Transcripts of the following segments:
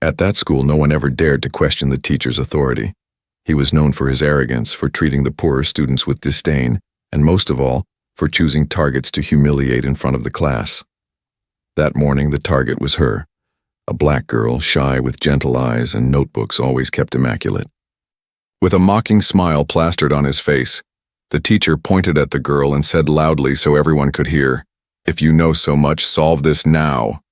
At that school, no one ever dared to question the teacher's authority. He was known for his arrogance, for treating the poorer students with disdain, and most of all, for choosing targets to humiliate in front of the class. That morning, the target was her, a black girl, shy with gentle eyes and notebooks always kept immaculate. With a mocking smile plastered on his face, the teacher pointed at the girl and said loudly so everyone could hear, "If you know so much, solve this now."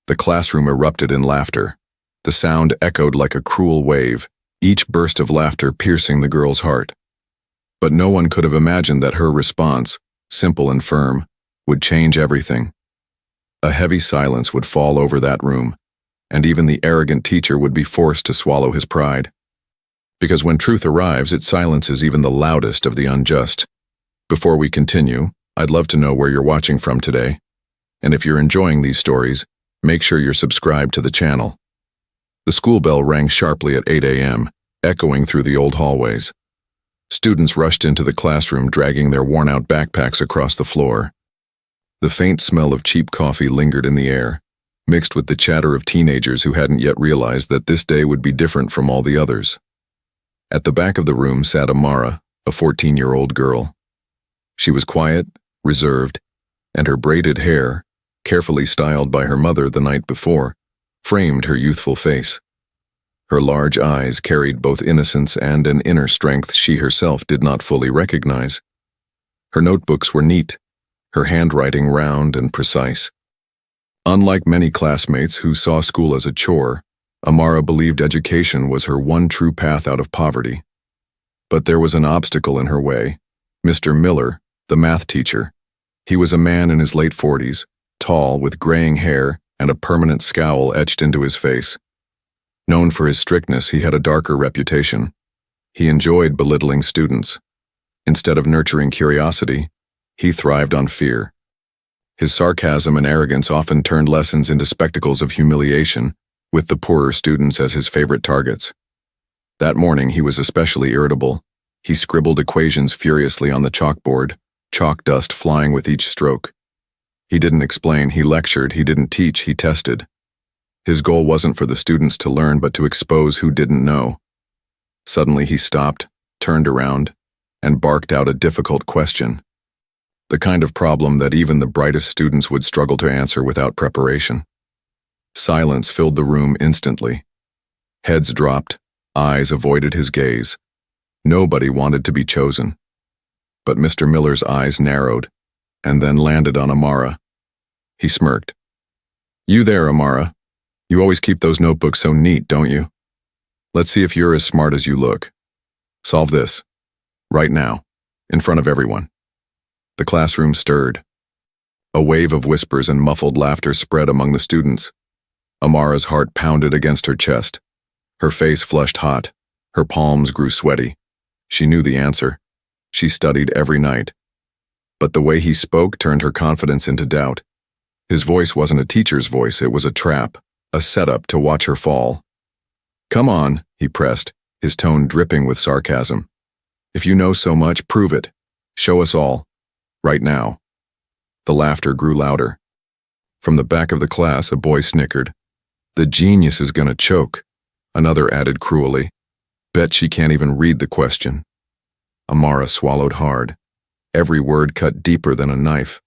The classroom erupted in laughter. The sound echoed like a cruel wave, each burst of laughter piercing the girl's heart. But no one could have imagined that her response, simple and firm, would change everything. A heavy silence would fall over that room, and even the arrogant teacher would be forced to swallow his pride. Because when truth arrives, it silences even the loudest of the unjust. Before we continue, I'd love to know where you're watching from today. And if you're enjoying these stories, make sure you're subscribed to the channel. The school bell rang sharply at 8 a.m., echoing through the old hallways. Students rushed into the classroom, dragging their worn-out backpacks across the floor. The faint smell of cheap coffee lingered in the air, mixed with the chatter of teenagers who hadn't yet realized that this day would be different from all the others. At the back of the room sat Amara, a 14-year-old girl. She was quiet, reserved, and her braided hair, carefully styled by her mother the night before, framed her youthful face. Her large eyes carried both innocence and an inner strength she herself did not fully recognize. Her notebooks were neat, her handwriting round and precise. Unlike many classmates who saw school as a chore, Amara believed education was her one true path out of poverty. But there was an obstacle in her way: Mr. Miller, the math teacher. He was a man in his late 40s, tall, with graying hair and a permanent scowl etched into his face. Known for his strictness, he had a darker reputation. He enjoyed belittling students. Instead of nurturing curiosity, he thrived on fear. His sarcasm and arrogance often turned lessons into spectacles of humiliation, with the poorer students as his favorite targets. That morning, he was especially irritable. He scribbled equations furiously on the chalkboard, chalk dust flying with each stroke. He didn't explain, he lectured, he didn't teach, he tested. His goal wasn't for the students to learn, but to expose who didn't know. Suddenly he stopped, turned around, and barked out a difficult question. The kind of problem that even the brightest students would struggle to answer without preparation. Silence filled the room instantly. Heads dropped, eyes avoided his gaze. Nobody wanted to be chosen. But Mr. Miller's eyes narrowed, and then landed on Amara. He smirked. "You there, Amara. You always keep those notebooks so neat, don't you? Let's see if you're as smart as you look. Solve this. Right now. In front of everyone." The classroom stirred. A wave of whispers and muffled laughter spread among the students. Amara's heart pounded against her chest. Her face flushed hot. Her palms grew sweaty. She knew the answer. She studied every night. But the way he spoke turned her confidence into doubt. His voice wasn't a teacher's voice, it was a trap, a setup to watch her fall. "Come on," he pressed, his tone dripping with sarcasm. "If you know so much, prove it. Show us all. Right now." The laughter grew louder. From the back of the class, a boy snickered. "The genius is gonna choke," another added cruelly. "Bet she can't even read the question." Amara swallowed hard. Every word cut deeper than a knife.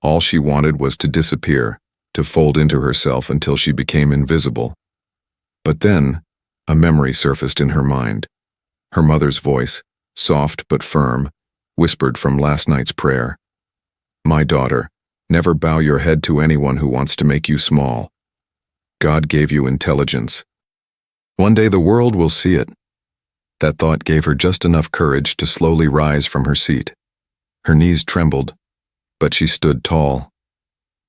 All she wanted was to disappear, to fold into herself until she became invisible. But then, a memory surfaced in her mind. Her mother's voice, soft but firm, whispered from last night's prayer. "My daughter, never bow your head to anyone who wants to make you small. God gave you intelligence. One day the world will see it." That thought gave her just enough courage to slowly rise from her seat. Her knees trembled, but she stood tall.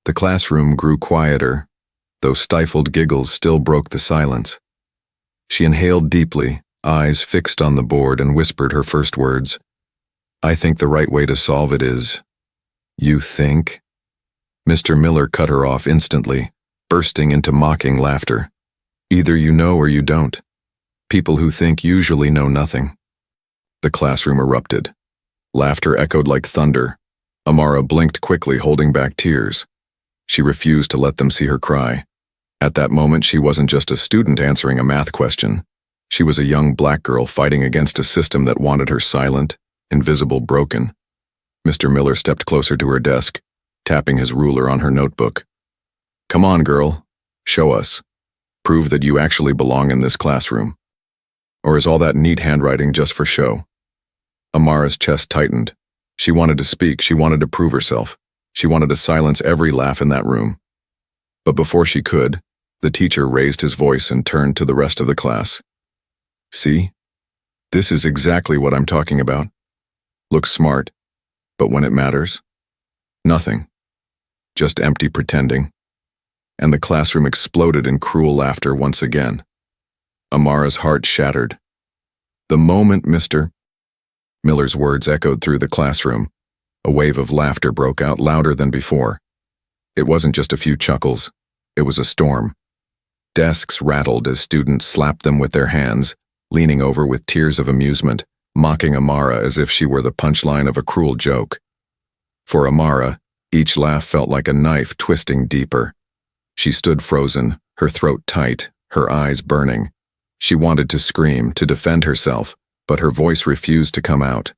The classroom grew quieter, though stifled giggles still broke the silence. She inhaled deeply, eyes fixed on the board, and whispered her first words. "I think the right way to solve it is..." "You think?" Mr. Miller cut her off instantly, bursting into mocking laughter. "Either you know or you don't. People who think usually know nothing." The classroom erupted. Laughter echoed like thunder. Amara blinked quickly, holding back tears. She refused to let them see her cry. At that moment, she wasn't just a student answering a math question. She was a young black girl fighting against a system that wanted her silent, invisible, broken. Mr. Miller stepped closer to her desk, tapping his ruler on her notebook. "Come on, girl. Show us. Prove that you actually belong in this classroom. Or is all that neat handwriting just for show?" Amara's chest tightened. She wanted to speak. She wanted to prove herself. She wanted to silence every laugh in that room. But before she could, the teacher raised his voice and turned to the rest of the class. "See? This is exactly what I'm talking about. Look smart, but when it matters, nothing. Just empty pretending." And the classroom exploded in cruel laughter once again. Amara's heart shattered. The moment Mr. Miller's words echoed through the classroom, a wave of laughter broke out louder than before. It wasn't just a few chuckles, it was a storm. Desks rattled as students slapped them with their hands, leaning over with tears of amusement, mocking Amara as if she were the punchline of a cruel joke. For Amara, each laugh felt like a knife twisting deeper. She stood frozen, her throat tight, her eyes burning. She wanted to scream, to defend herself, but her voice refused to come out.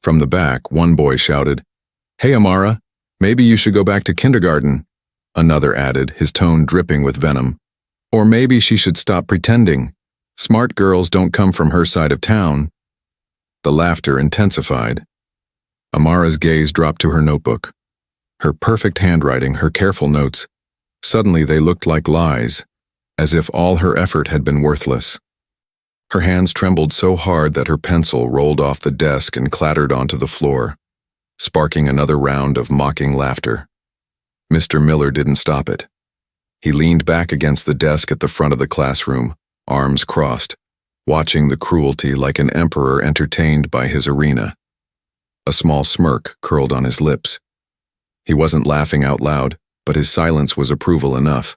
From the back, one boy shouted, "Hey, Amara, maybe you should go back to kindergarten." Another added, his tone dripping with venom. "Or maybe she should stop pretending. Smart girls don't come from her side of town." The laughter intensified. Amara's gaze dropped to her notebook. Her perfect handwriting, her careful notes, suddenly they looked like lies, as if all her effort had been worthless. Her hands trembled so hard that her pencil rolled off the desk and clattered onto the floor, sparking another round of mocking laughter. Mr. Miller didn't stop it. He leaned back against the desk at the front of the classroom, arms crossed, watching the cruelty like an emperor entertained by his arena. A small smirk curled on his lips. He wasn't laughing out loud, but his silence was approval enough.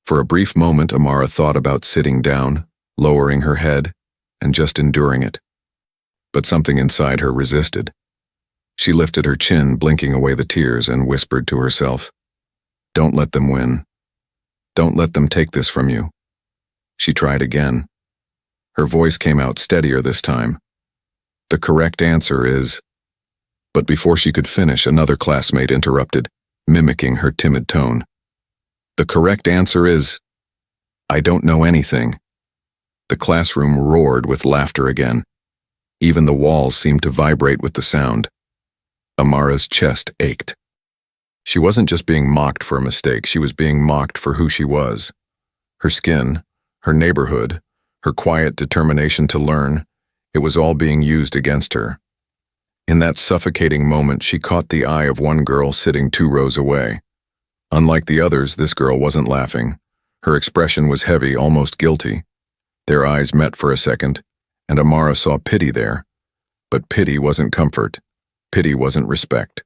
For a brief moment, Amara thought about sitting down, lowering her head, and just enduring it. But something inside her resisted. She lifted her chin, blinking away the tears, and whispered to herself, "Don't let them win. Don't let them take this from you." She tried again. Her voice came out steadier this time. "The correct answer is—" But before she could finish, another classmate interrupted, mimicking her timid tone. "The correct answer is, I don't know anything." The classroom roared with laughter again. Even the walls seemed to vibrate with the sound. Amara's chest ached. She wasn't just being mocked for a mistake, she was being mocked for who she was. Her skin, her neighborhood, her quiet determination to learn, it was all being used against her. In that suffocating moment, she caught the eye of one girl sitting 2 rows away. Unlike the others, this girl wasn't laughing. Her expression was heavy, almost guilty. Their eyes met for a second, and Amara saw pity there. But pity wasn't comfort. Pity wasn't respect.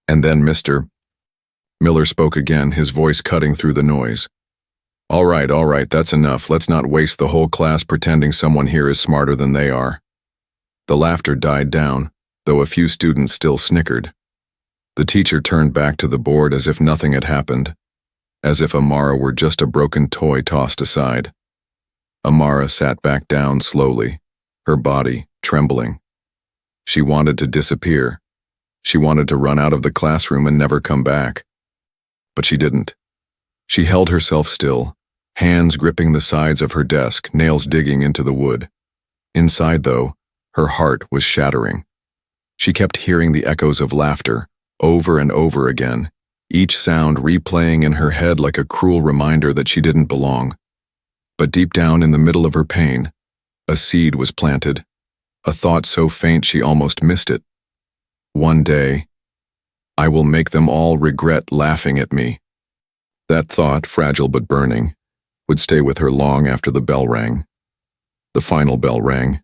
And then Mr. Miller spoke again, his voice cutting through the noise. All right, that's enough. Let's not waste the whole class pretending someone here is smarter than they are." The laughter died down, though a few students still snickered. The teacher turned back to the board as if nothing had happened, as if Amara were just a broken toy tossed aside. Amara sat back down slowly, her body trembling. She wanted to disappear. She wanted to run out of the classroom and never come back. But she didn't. She held herself still, hands gripping the sides of her desk, nails digging into the wood. Inside, though, her heart was shattering. She kept hearing the echoes of laughter, over and over again, each sound replaying in her head like a cruel reminder that she didn't belong. But deep down in the middle of her pain, a seed was planted, a thought so faint she almost missed it. One day, I will make them all regret laughing at me. That thought, fragile but burning, would stay with her long after the bell rang. The final bell rang,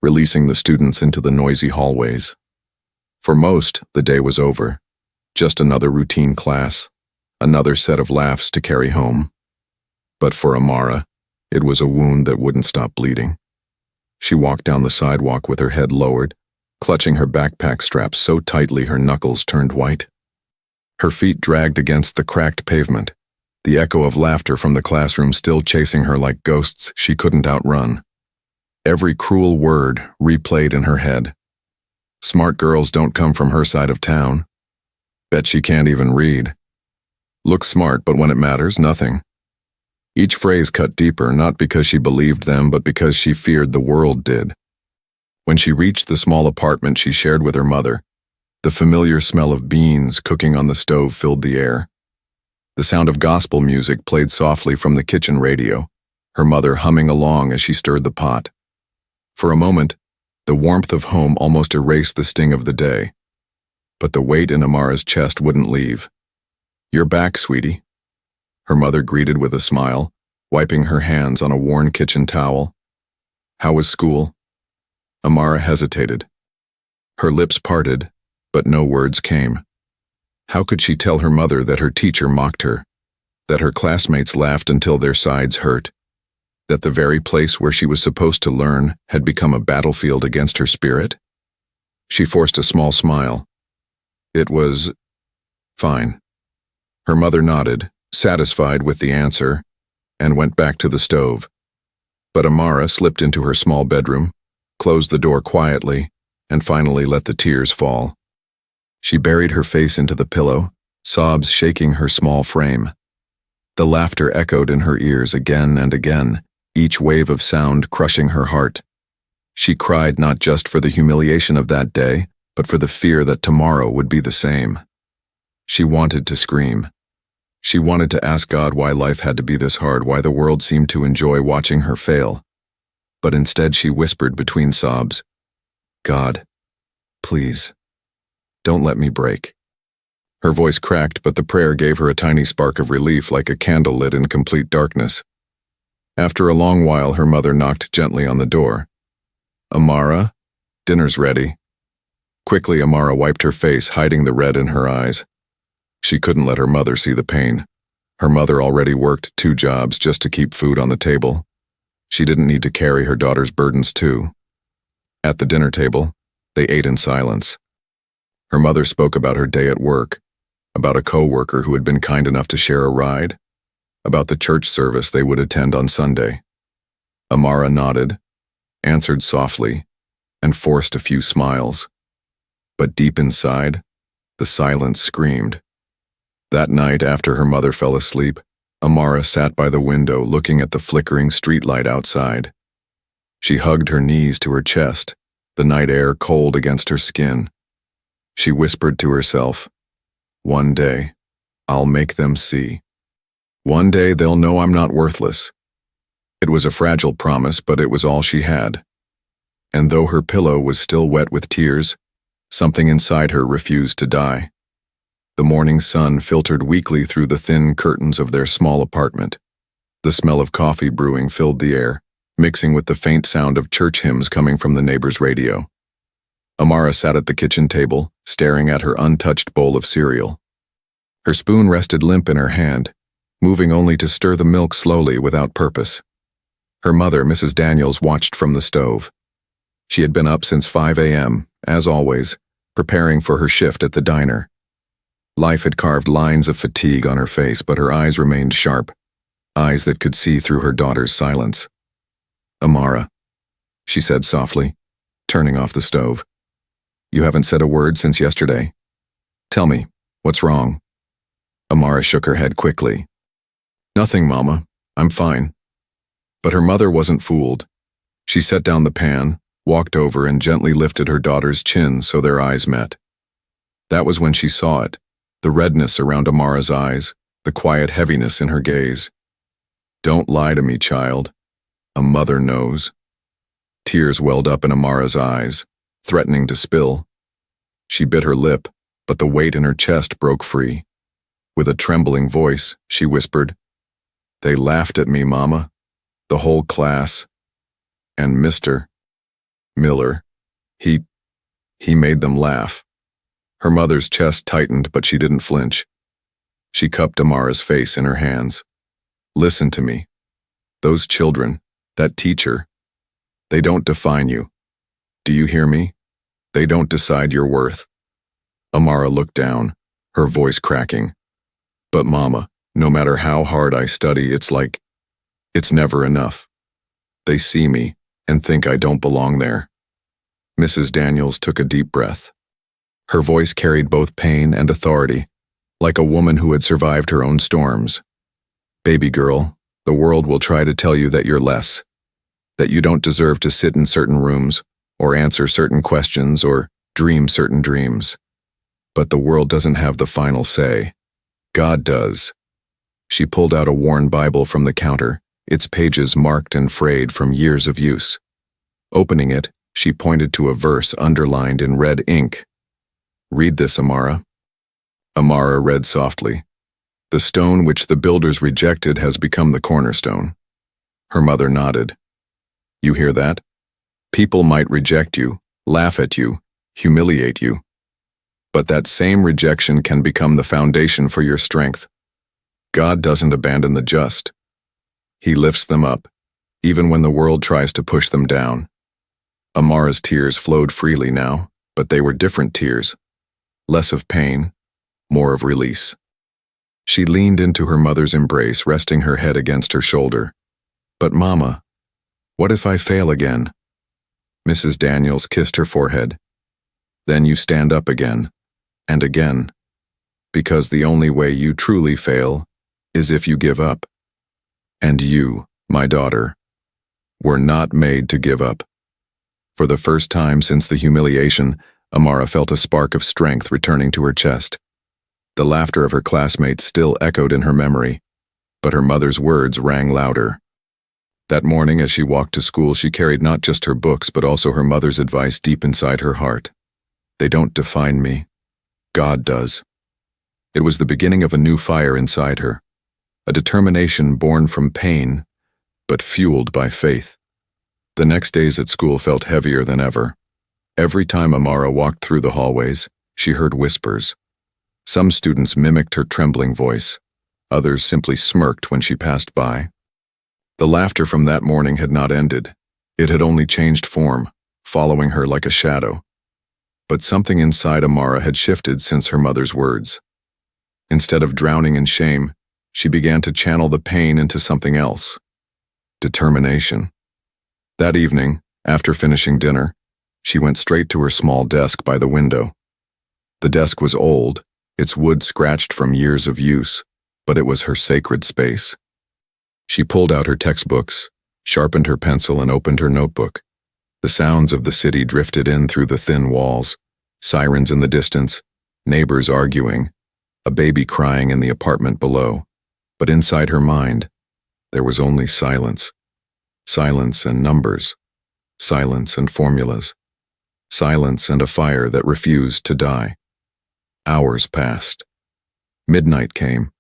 releasing the students into the noisy hallways. For most, the day was over. Just another routine class, another set of laughs to carry home. But for Amara, it was a wound that wouldn't stop bleeding. She walked down the sidewalk with her head lowered, clutching her backpack straps so tightly her knuckles turned white. Her feet dragged against the cracked pavement. the echo of laughter from the classroom still chasing her like ghosts she couldn't outrun. Every cruel word replayed in her head. Smart girls don't come from her side of town. Bet she can't even read. Looks smart, but when it matters, nothing. Each phrase cut deeper, not because she believed them, but because she feared the world did. When she reached the small apartment she shared with her mother, the familiar smell of beans cooking on the stove filled the air. The sound of gospel music played softly from the kitchen radio, her mother humming along as she stirred the pot. For a moment, the warmth of home almost erased the sting of the day. But the weight in Amara's chest wouldn't leave. "You're back, sweetie," her mother greeted with a smile, wiping her hands on a worn kitchen towel. "How was school?" Amara hesitated. Her lips parted, but no words came. How could she tell her mother that her teacher mocked her, that her classmates laughed until their sides hurt, that the very place where she was supposed to learn had become a battlefield against her spirit? She forced a small smile. "It was fine." Her mother nodded, satisfied with the answer, and went back to the stove. But Amara slipped into her small bedroom, closed the door quietly, and finally let the tears fall. She buried her face into the pillow, sobs shaking her small frame. The laughter echoed in her ears again and again, each wave of sound crushing her heart. She cried not just for the humiliation of that day, but for the fear that tomorrow would be the same. She wanted to scream. She wanted to ask God why life had to be this hard, why the world seemed to enjoy watching her fail. But instead she whispered between sobs, "God, please, don't let me break." Her voice cracked, but the prayer gave her a tiny spark of relief, like a candle lit in complete darkness. After a long while, her mother knocked gently on the door. "Amara, dinner's ready." Quickly, Amara wiped her face, hiding the red in her eyes. She couldn't let her mother see the pain. Her mother already worked 2 jobs just to keep food on the table. She didn't need to carry her daughter's burdens too. At the dinner table, they ate in silence. Her mother spoke about her day at work, about a co-worker who had been kind enough to share a ride, about the church service they would attend on Sunday. Amara nodded, answered softly, and forced a few smiles. But deep inside, the silence screamed. That night, after her mother fell asleep, Amara sat by the window looking at the flickering streetlight outside. She hugged her knees to her chest, the night air cold against her skin. She whispered to herself, "One day, I'll make them see. One day they'll know I'm not worthless." It was a fragile promise, but it was all she had. And though her pillow was still wet with tears, something inside her refused to die. The morning sun filtered weakly through the thin curtains of their small apartment. The smell of coffee brewing filled the air, mixing with the faint sound of church hymns coming from the neighbor's radio. Amara sat at the kitchen table, staring at her untouched bowl of cereal. Her spoon rested limp in her hand, moving only to stir the milk slowly without purpose. Her mother, Mrs. Daniels, watched from the stove. She had been up since 5 a.m., as always, preparing for her shift at the diner. Life had carved lines of fatigue on her face, but her eyes remained sharp, eyes that could see through her daughter's silence. "Amara," she said softly, turning off the stove. "You haven't said a word since yesterday. Tell me, what's wrong?" Amara shook her head quickly. "Nothing, Mama. I'm fine." But her mother wasn't fooled. She set down the pan, walked over, and gently lifted her daughter's chin so their eyes met. That was when she saw it, the redness around Amara's eyes, the quiet heaviness in her gaze. "Don't lie to me, child. A mother knows." Tears welled up in Amara's eyes, threatening to spill. She bit her lip, but the weight in her chest broke free. With a trembling voice, she whispered, "They laughed at me, Mama. The whole class. And Mr. Miller, he made them laugh." Her mother's chest tightened, but she didn't flinch. She cupped Amara's face in her hands. "Listen to me. Those children, that teacher, they don't define you. Do you hear me? They don't decide your worth." Amara looked down, her voice cracking. "But Mama, No matter how hard I study, it's never enough. They see me and think I don't belong there. Mrs. Daniels took a deep breath. Her voice carried both pain and authority, like a woman who had survived her own storms. Baby girl, the world will try to tell you that you're less, that you don't deserve to sit in certain rooms, or answer certain questions, or dream certain dreams. But the world doesn't have the final say. God does. She pulled out a worn Bible from the counter, its pages marked and frayed from years of use. Opening it, she pointed to a verse underlined in red ink. "Read this, Amara." Amara read softly. "The stone which the builders rejected has become the cornerstone." Her mother nodded. "You hear that? People might reject you, laugh at you, humiliate you. But that same rejection can become the foundation for your strength. God doesn't abandon the just. He lifts them up, even when the world tries to push them down." Amara's tears flowed freely now, but they were different tears. Less of pain, more of release. She leaned into her mother's embrace, resting her head against her shoulder. "But Mama, what if I fail again?" Mrs. Daniels kissed her forehead. "Then you stand up again, and again, because the only way you truly fail is if you give up. And you, my daughter, were not made to give up." For the first time since the humiliation, Amara felt a spark of strength returning to her chest. The laughter of her classmates still echoed in her memory, but her mother's words rang louder. That morning, as she walked to school, she carried not just her books, but also her mother's advice deep inside her heart. "They don't define me. God does." It was the beginning of a new fire inside her, a determination born from pain, but fueled by faith. The next days at school felt heavier than ever. Every time Amara walked through the hallways, she heard whispers. Some students mimicked her trembling voice. Others simply smirked when she passed by. The laughter from that morning had not ended. It had only changed form, following her like a shadow. But something inside Amara had shifted since her mother's words. Instead of drowning in shame, she began to channel the pain into something else. Determination. That evening, after finishing dinner, she went straight to her small desk by the window. The desk was old, its wood scratched from years of use, but it was her sacred space. She pulled out her textbooks, sharpened her pencil, and opened her notebook. The sounds of the city drifted in through the thin walls, sirens in the distance, neighbors arguing, a baby crying in the apartment below. But inside her mind, there was only silence. Silence and numbers. Silence and formulas. Silence and a fire that refused to die. Hours passed. Midnight came.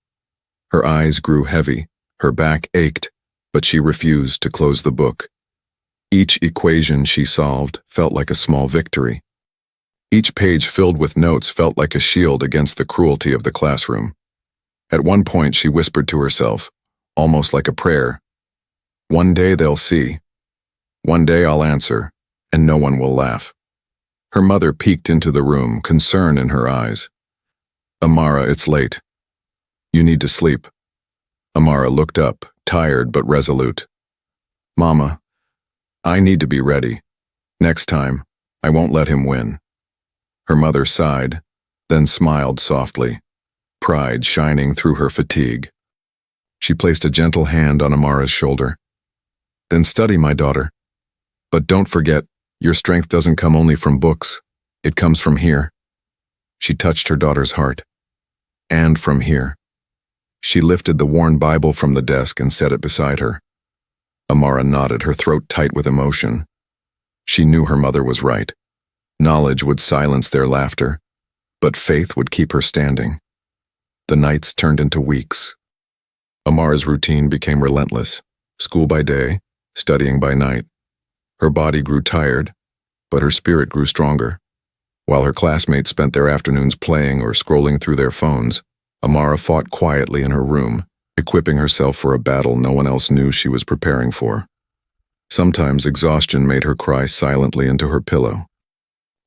Her eyes grew heavy, her back ached, but she refused to close the book. Each equation she solved felt like a small victory. Each page filled with notes felt like a shield against the cruelty of the classroom. At one point she whispered to herself, almost like a prayer, "One day they'll see. One day I'll answer, and no one will laugh." Her mother peeked into the room, concern in her eyes. "Amara, it's late. You need to sleep." Amara looked up, tired but resolute. "Mama, I need to be ready. Next time, I won't let him win." Her mother sighed, then smiled softly, pride shining through her fatigue. She placed a gentle hand on Amara's shoulder. "Then study, my daughter. But don't forget, your strength doesn't come only from books. It comes from here." She touched her daughter's heart. "And from here." She lifted the worn Bible from the desk and set it beside her. Amara nodded, her throat tight with emotion. She knew her mother was right. Knowledge would silence their laughter, but faith would keep her standing. The nights turned into weeks. Amara's routine became relentless, school by day, studying by night. Her body grew tired, but her spirit grew stronger. While her classmates spent their afternoons playing or scrolling through their phones, Amara fought quietly in her room, equipping herself for a battle no one else knew she was preparing for. Sometimes exhaustion made her cry silently into her pillow.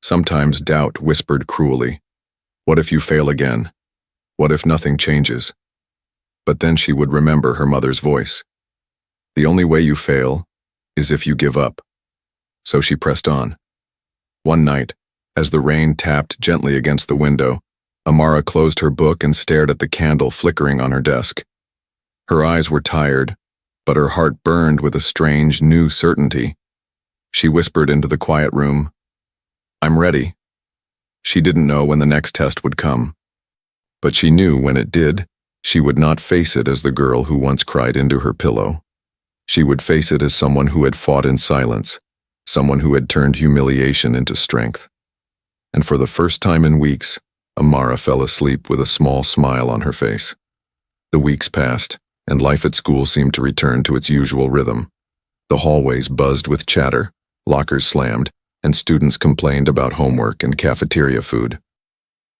Sometimes doubt whispered cruelly, "What if you fail again? What if nothing changes?" But then she would remember her mother's voice. The only way you fail is if you give up. So she pressed on. One night, as the rain tapped gently against the window, Amara closed her book and stared at the candle flickering on her desk. Her eyes were tired, but her heart burned with a strange, new certainty. She whispered into the quiet room, "I'm ready." She didn't know when the next test would come. But she knew when it did, she would not face it as the girl who once cried into her pillow. She would face it as someone who had fought in silence, someone who had turned humiliation into strength. And for the first time in weeks, Amara fell asleep with a small smile on her face. The weeks passed, and life at school seemed to return to its usual rhythm. The hallways buzzed with chatter, lockers slammed, and students complained about homework and cafeteria food.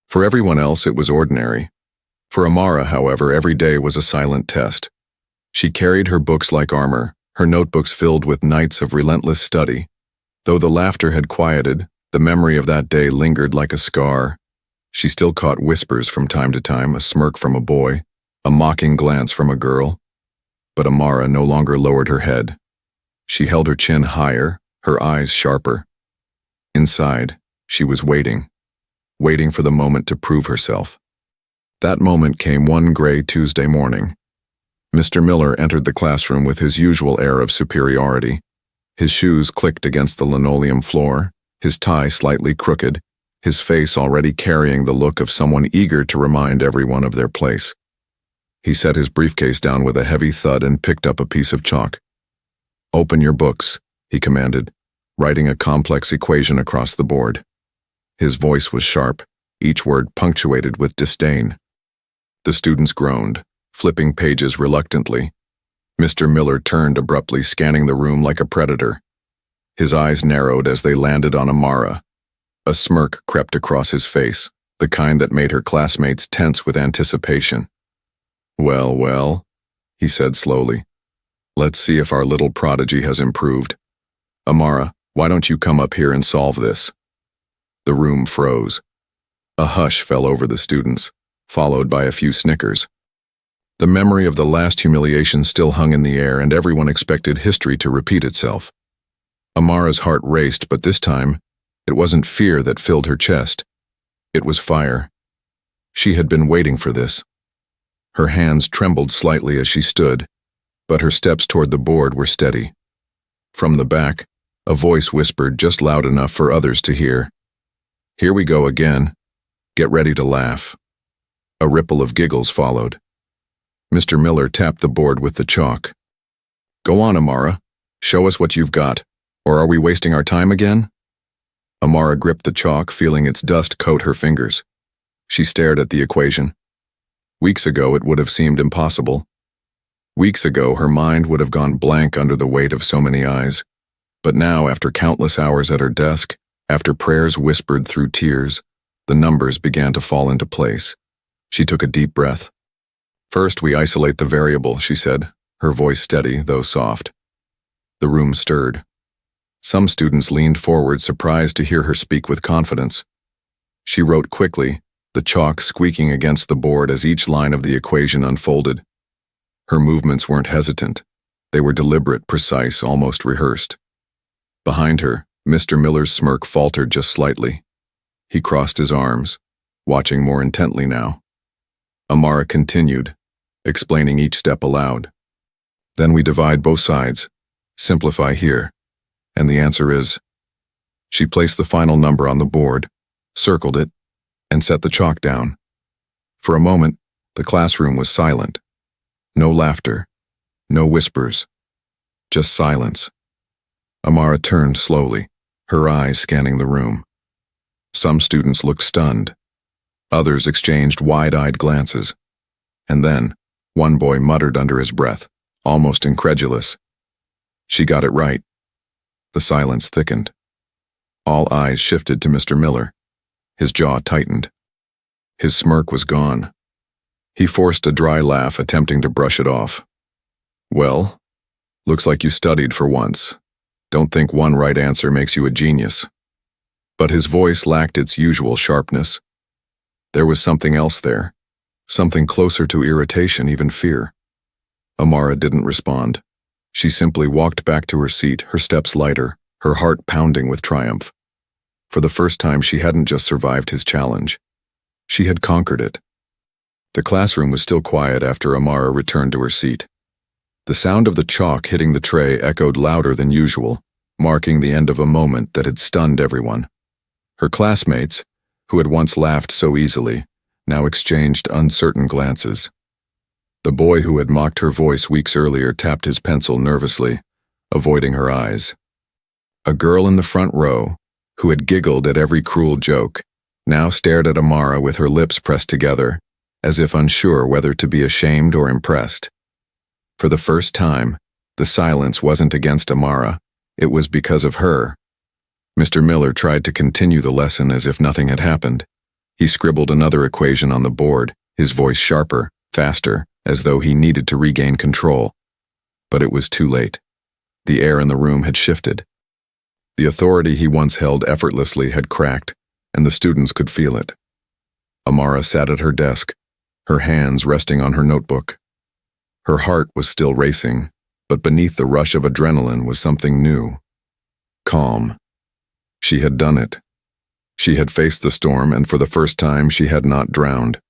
For everyone else, it was ordinary. For Amara, however, every day was a silent test. She carried her books like armor, her notebooks filled with nights of relentless study. Though the laughter had quieted, the memory of that day lingered like a scar. She still caught whispers from time to time, a smirk from a boy, a mocking glance from a girl. But Amara no longer lowered her head. She held her chin higher, her eyes sharper. Inside, she was waiting for the moment to prove herself. That moment came one gray Tuesday morning. Mr. Miller entered the classroom with his usual air of superiority. His shoes clicked against the linoleum floor, his tie slightly crooked, his face already carrying the look of someone eager to remind everyone of their place. He set his briefcase down with a heavy thud and picked up a piece of chalk. "Open your books," he commanded, writing a complex equation across the board. His voice was sharp, each word punctuated with disdain. The students groaned, flipping pages reluctantly. Mr. Miller turned abruptly, scanning the room like a predator. His eyes narrowed as they landed on Amara. A smirk crept across his face, the kind that made her classmates tense with anticipation. "Well, well," he said slowly. "Let's see if our little prodigy has improved. Amara, why don't you come up here and solve this?" The room froze. A hush fell over the students, followed by a few snickers. The memory of the last humiliation still hung in the air, and everyone expected history to repeat itself. Amara's heart raced, but this time, it wasn't fear that filled her chest. It was fire. She had been waiting for this. Her hands trembled slightly as she stood, but her steps toward the board were steady. From the back, a voice whispered just loud enough for others to hear, "Here we go again. Get ready to laugh." A ripple of giggles followed. Mr. Miller tapped the board with the chalk. "Go on, Amara. Show us what you've got. Or are we wasting our time again?" Amara gripped the chalk, feeling its dust coat her fingers. She stared at the equation. Weeks ago, it would have seemed impossible. Weeks ago, her mind would have gone blank under the weight of so many eyes. But now, after countless hours at her desk, after prayers whispered through tears, the numbers began to fall into place. She took a deep breath. "First, we isolate the variable," she said, her voice steady, though soft. The room stirred. Some students leaned forward, surprised to hear her speak with confidence. She wrote quickly, the chalk squeaking against the board as each line of the equation unfolded. Her movements weren't hesitant. They were deliberate, precise, almost rehearsed. Behind her, Mr. Miller's smirk faltered just slightly. He crossed his arms, watching more intently now. Amara continued, explaining each step aloud. "Then we divide both sides, simplify here, and the answer is..." She placed the final number on the board, circled it, and set the chalk down. For a moment, the classroom was silent. No laughter, no whispers, just silence. Amara turned slowly, her eyes scanning the room. Some students looked stunned. Others exchanged wide-eyed glances. And then, one boy muttered under his breath, almost incredulous, "She got it right." The silence thickened. All eyes shifted to Mr. Miller. His jaw tightened. His smirk was gone. He forced a dry laugh, attempting to brush it off. "Well, looks like you studied for once. Don't think one right answer makes you a genius." But his voice lacked its usual sharpness. There was something else there. something closer to irritation, even fear. Amara didn't respond. She simply walked back to her seat, her steps lighter, her heart pounding with triumph. For the first time, she hadn't just survived his challenge. She had conquered it. The classroom was still quiet after Amara returned to her seat. The sound of the chalk hitting the tray echoed louder than usual, marking the end of a moment that had stunned everyone. Her classmates, who had once laughed so easily, now exchanged uncertain glances. The boy who had mocked her voice weeks earlier tapped his pencil nervously, avoiding her eyes. A girl in the front row, who had giggled at every cruel joke, now stared at Amara with her lips pressed together, as if unsure whether to be ashamed or impressed. For the first time, the silence wasn't against Amara, it was because of her. Mr. Miller tried to continue the lesson as if nothing had happened. He scribbled another equation on the board, his voice sharper, faster, as though he needed to regain control. But it was too late. The air in the room had shifted. The authority he once held effortlessly had cracked, and the students could feel it. Amara sat at her desk, her hands resting on her notebook. Her heart was still racing, but beneath the rush of adrenaline was something new. Calm. She had done it. She had faced the storm, and for the first time she had not drowned.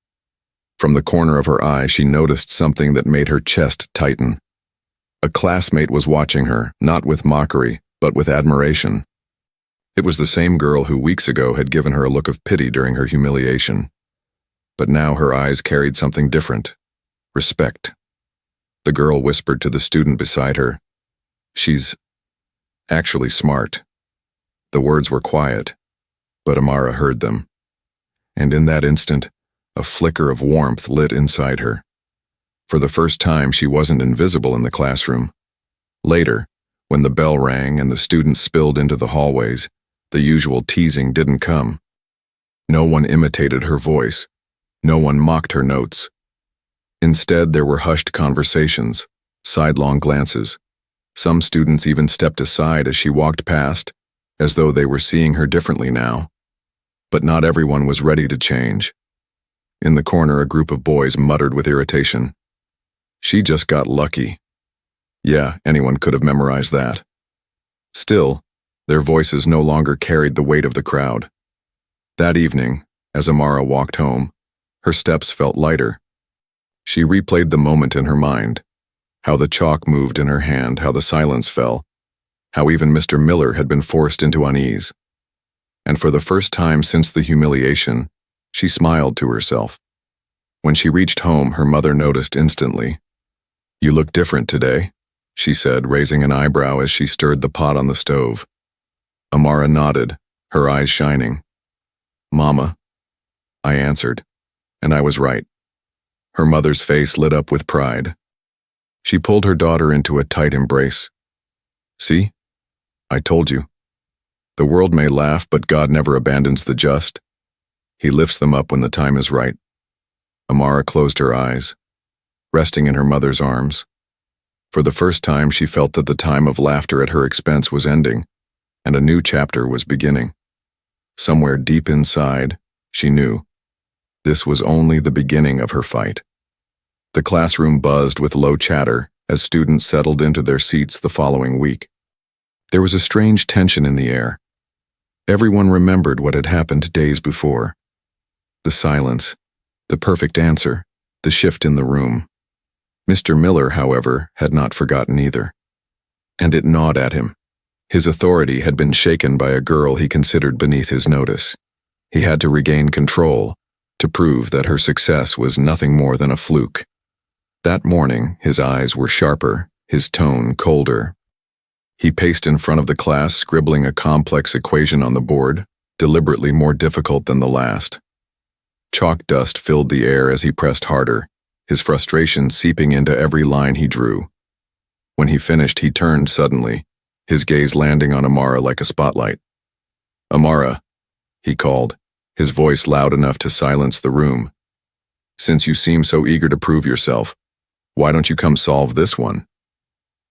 From the corner of her eye, she noticed something that made her chest tighten. A classmate was watching her, not with mockery, but with admiration. It was the same girl who weeks ago had given her a look of pity during her humiliation. But now her eyes carried something different. Respect. The girl whispered to the student beside her, "She's actually smart." The words were quiet, but Amara heard them. And in that instant, a flicker of warmth lit inside her. For the first time, she wasn't invisible in the classroom. Later, when the bell rang and the students spilled into the hallways, the usual teasing didn't come. No one imitated her voice. No one mocked her notes. Instead, there were hushed conversations, sidelong glances. Some students even stepped aside as she walked past, as though they were seeing her differently now. But not everyone was ready to change. In the corner, a group of boys muttered with irritation, "She just got lucky." Yeah, anyone could have memorized that. Still, their voices no longer carried the weight of the crowd. That evening, as Amara walked home, her steps felt lighter. She replayed the moment in her mind, how the chalk moved in her hand, how the silence fell, how even Mr. Miller had been forced into unease. And for the first time since the humiliation, she smiled to herself. When she reached home, her mother noticed instantly. "You look different today," she said, raising an eyebrow as she stirred the pot on the stove. Amara nodded, her eyes shining. "Mama," I answered, and I was right. Her mother's face lit up with pride. She pulled her daughter into a tight embrace. "See? I told you. The world may laugh, but God never abandons the just. He lifts them up when the time is right." Amara closed her eyes, resting in her mother's arms. For the first time, she felt that the time of laughter at her expense was ending, and a new chapter was beginning. Somewhere deep inside, she knew this was only the beginning of her fight. The classroom buzzed with low chatter as students settled into their seats the following week. There was a strange tension in the air. Everyone remembered what had happened days before. The silence, the perfect answer, the shift in the room. Mr. Miller, however, had not forgotten either. And it gnawed at him. His authority had been shaken by a girl he considered beneath his notice. He had to regain control, to prove that her success was nothing more than a fluke. That morning, his eyes were sharper, his tone colder. He paced in front of the class, scribbling a complex equation on the board, deliberately more difficult than the last. Chalk dust filled the air as he pressed harder, his frustration seeping into every line he drew. When he finished, he turned suddenly, his gaze landing on Amara like a spotlight. "Amara," he called, his voice loud enough to silence the room. "Since you seem so eager to prove yourself, why don't you come solve this one?"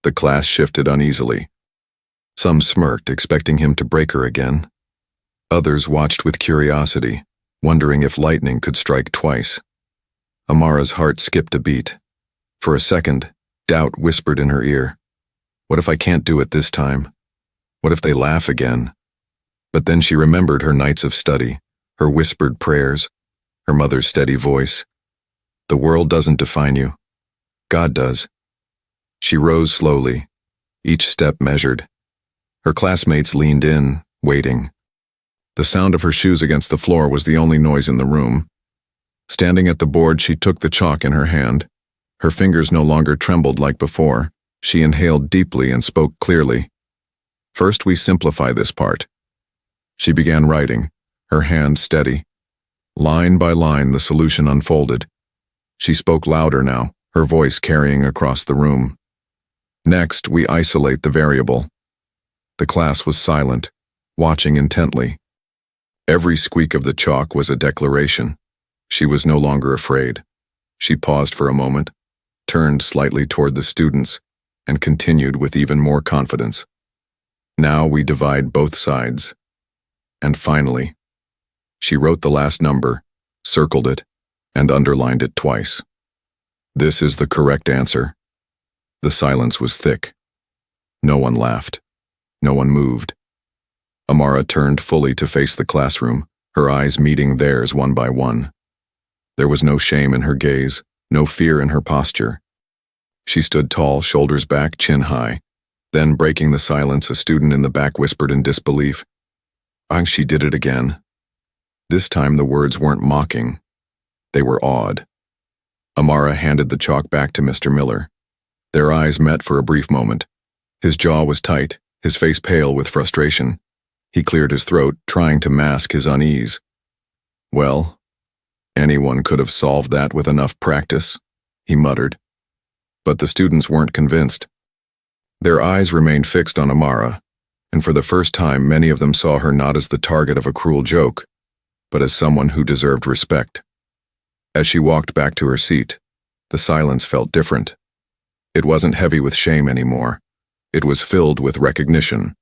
The class shifted uneasily. Some smirked, expecting him to break her again. Others watched with curiosity, wondering if lightning could strike twice. Amara's heart skipped a beat. For a second, doubt whispered in her ear. What if I can't do it this time? What if they laugh again? But then she remembered her nights of study, her whispered prayers, her mother's steady voice. The world doesn't define you. God does. She rose slowly, each step measured. Her classmates leaned in, waiting. The sound of her shoes against the floor was the only noise in the room. Standing at the board, she took the chalk in her hand. Her fingers no longer trembled like before. She inhaled deeply and spoke clearly. First, we simplify this part. She began writing, her hand steady. Line by line, the solution unfolded. She spoke louder now, her voice carrying across the room. Next, we isolate the variable. The class was silent, watching intently. Every squeak of the chalk was a declaration. She was no longer afraid. She paused for a moment, turned slightly toward the students, and continued with even more confidence. Now we divide both sides. And finally, she wrote the last number, circled it, and underlined it twice. This is the correct answer. The silence was thick. No one laughed. No one moved. Amara turned fully to face the classroom, her eyes meeting theirs one by one. There was no shame in her gaze, no fear in her posture. She stood tall, shoulders back, chin high. Then, breaking the silence, a student in the back whispered in disbelief, She did it again." This time the words weren't mocking. They were awed. Amara handed the chalk back to Mr. Miller. Their eyes met for a brief moment. His jaw was tight, his face pale with frustration. He cleared his throat, trying to mask his unease. "Well, anyone could have solved that with enough practice," he muttered. But the students weren't convinced. Their eyes remained fixed on Amara, and for the first time many of them saw her not as the target of a cruel joke, but as someone who deserved respect. As she walked back to her seat, the silence felt different. It wasn't heavy with shame anymore. It was filled with recognition.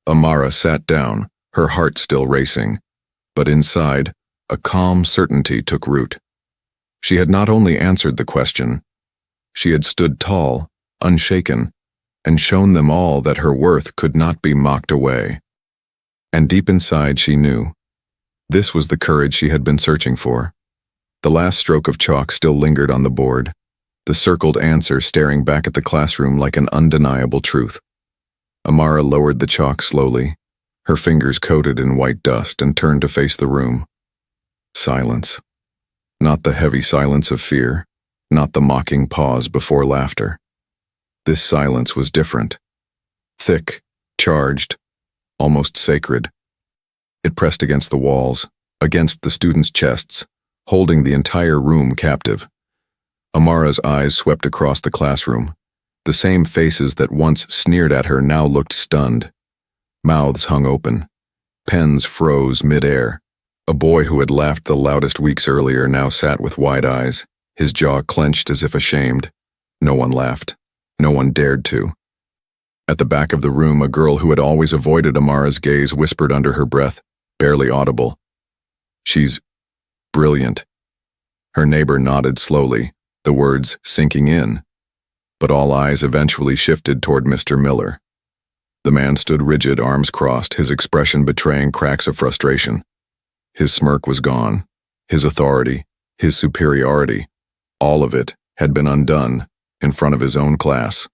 Amara sat down, her heart still racing, but inside, a calm certainty took root. She had not only answered the question, she had stood tall, unshaken, and shown them all that her worth could not be mocked away. And deep inside she knew. This was the courage she had been searching for. The last stroke of chalk still lingered on the board, the circled answer staring back at the classroom like an undeniable truth. Amara lowered the chalk slowly, her fingers coated in white dust, and turned to face the room. Silence. Not the heavy silence of fear, not the mocking pause before laughter. This silence was different. Thick, charged, almost sacred. It pressed against the walls, against the students' chests, holding the entire room captive. Amara's eyes swept across the classroom. The same faces that once sneered at her now looked stunned. Mouths hung open. Pens froze mid-air. A boy who had laughed the loudest weeks earlier now sat with wide eyes, his jaw clenched as if ashamed. No one laughed. No one dared to. At the back of the room, a girl who had always avoided Amara's gaze whispered under her breath, barely audible, "She's brilliant." Her neighbor nodded slowly, the words sinking in. But all eyes eventually shifted toward Mr. Miller. The man stood rigid, arms crossed, his expression betraying cracks of frustration. His smirk was gone. His authority, his superiority, all of it had been undone in front of his own class.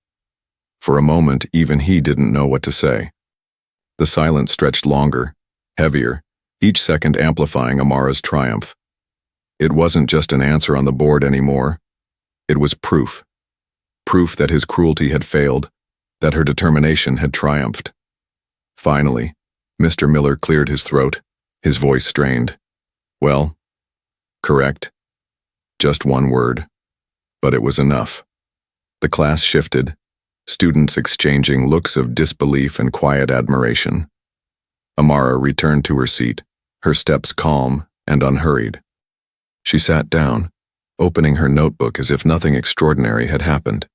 For a moment, even he didn't know what to say. The silence stretched longer, heavier, each second amplifying Amara's triumph. It wasn't just an answer on the board anymore. It was proof. Proof that his cruelty had failed, that her determination had triumphed. Finally, Mr. Miller cleared his throat, his voice strained. "Well, correct. Just one word. But it was enough." The class shifted, students exchanging looks of disbelief and quiet admiration. Amara returned to her seat, her steps calm and unhurried. She sat down, opening her notebook as if nothing extraordinary had happened.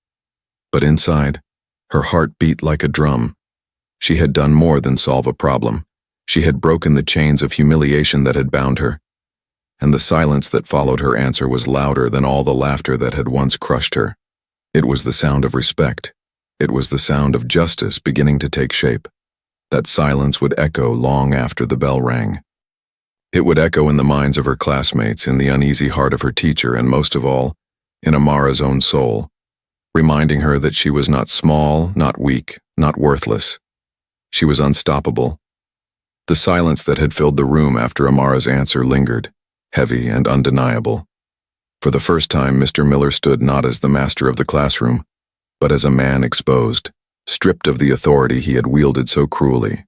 But inside, her heart beat like a drum. She had done more than solve a problem. She had broken the chains of humiliation that had bound her. and the silence that followed her answer was louder than all the laughter that had once crushed her. It was the sound of respect. It was the sound of justice beginning to take shape. That silence would echo long after the bell rang. It would echo in the minds of her classmates, in the uneasy heart of her teacher, and most of all, in Amara's own soul, reminding her that she was not small, not weak, not worthless. She was unstoppable. The silence that had filled the room after Amara's answer lingered, heavy and undeniable. For the first time, Mr. Miller stood not as the master of the classroom, but as a man exposed, stripped of the authority he had wielded so cruelly.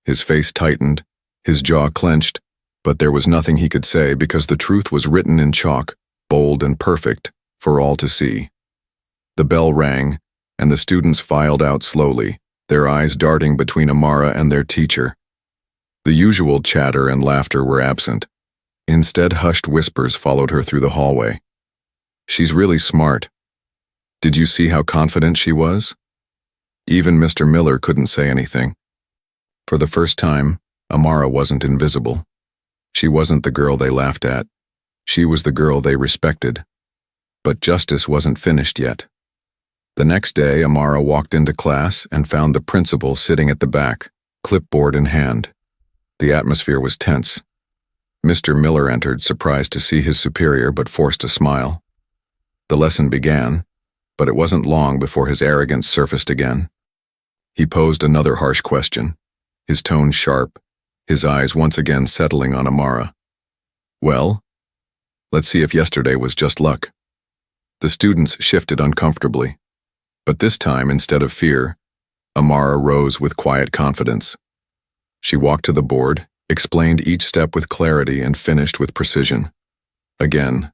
His face tightened, his jaw clenched, but there was nothing he could say because the truth was written in chalk, bold and perfect, for all to see. The bell rang, and the students filed out slowly, their eyes darting between Amara and their teacher. The usual chatter and laughter were absent. Instead, hushed whispers followed her through the hallway. "She's really smart. Did you see how confident she was?" Even Mr. Miller couldn't say anything. For the first time, Amara wasn't invisible. She wasn't the girl they laughed at. She was the girl they respected. But justice wasn't finished yet. The next day, Amara walked into class and found the principal sitting at the back, clipboard in hand. The atmosphere was tense. Mr. Miller entered, surprised to see his superior but forced a smile. The lesson began, but it wasn't long before his arrogance surfaced again. He posed another harsh question, his tone sharp, his eyes once again settling on Amara. "Well, let's see if yesterday was just luck." The students shifted uncomfortably, but this time, instead of fear, Amara rose with quiet confidence. She walked to the board, explained each step with clarity, and finished with precision. Again,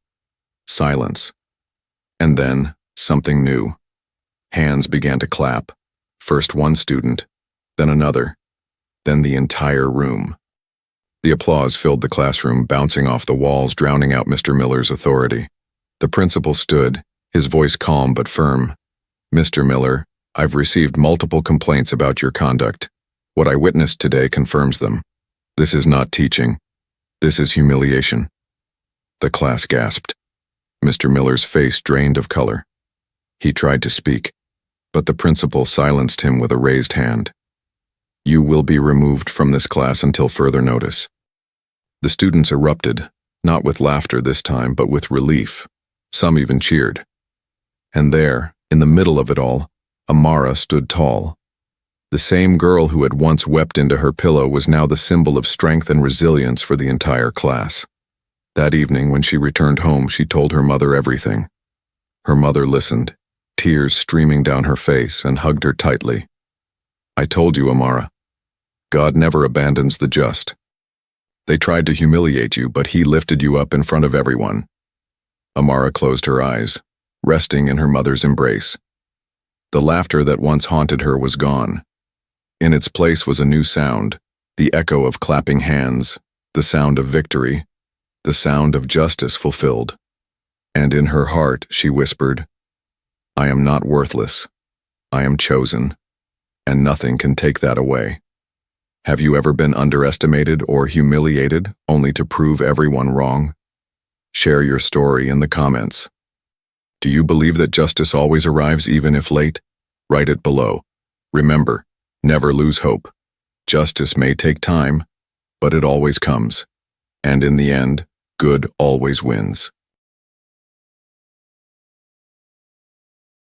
silence. And then, something new. Hands began to clap. First one student, then another, then the entire room. The applause filled the classroom, bouncing off the walls, drowning out Mr. Miller's authority. The principal stood, his voice calm but firm. "Mr. Miller, I've received multiple complaints about your conduct. What I witnessed today confirms them. This is not teaching. This is humiliation." The class gasped. Mr. Miller's face drained of color. He tried to speak, but the principal silenced him with a raised hand. "You will be removed from this class until further notice." The students erupted, not with laughter this time, but with relief. Some even cheered. And there, in the middle of it all, Amara stood tall. The same girl who had once wept into her pillow was now the symbol of strength and resilience for the entire class. That evening, when she returned home, she told her mother everything. Her mother listened, tears streaming down her face, and hugged her tightly. "I told you, Amara. God never abandons the just. They tried to humiliate you, but He lifted you up in front of everyone." Amara closed her eyes, resting in her mother's embrace. The laughter that once haunted her was gone. In its place was a new sound, the echo of clapping hands, the sound of victory, the sound of justice fulfilled. And in her heart she whispered, "I am not worthless. I am chosen, and nothing can take that away." Have you ever been underestimated or humiliated only to prove everyone wrong? Share your story in the comments. Do you believe that justice always arrives even if late? Write it below. Remember, never lose hope. Justice may take time, but it always comes. And in the end, good always wins.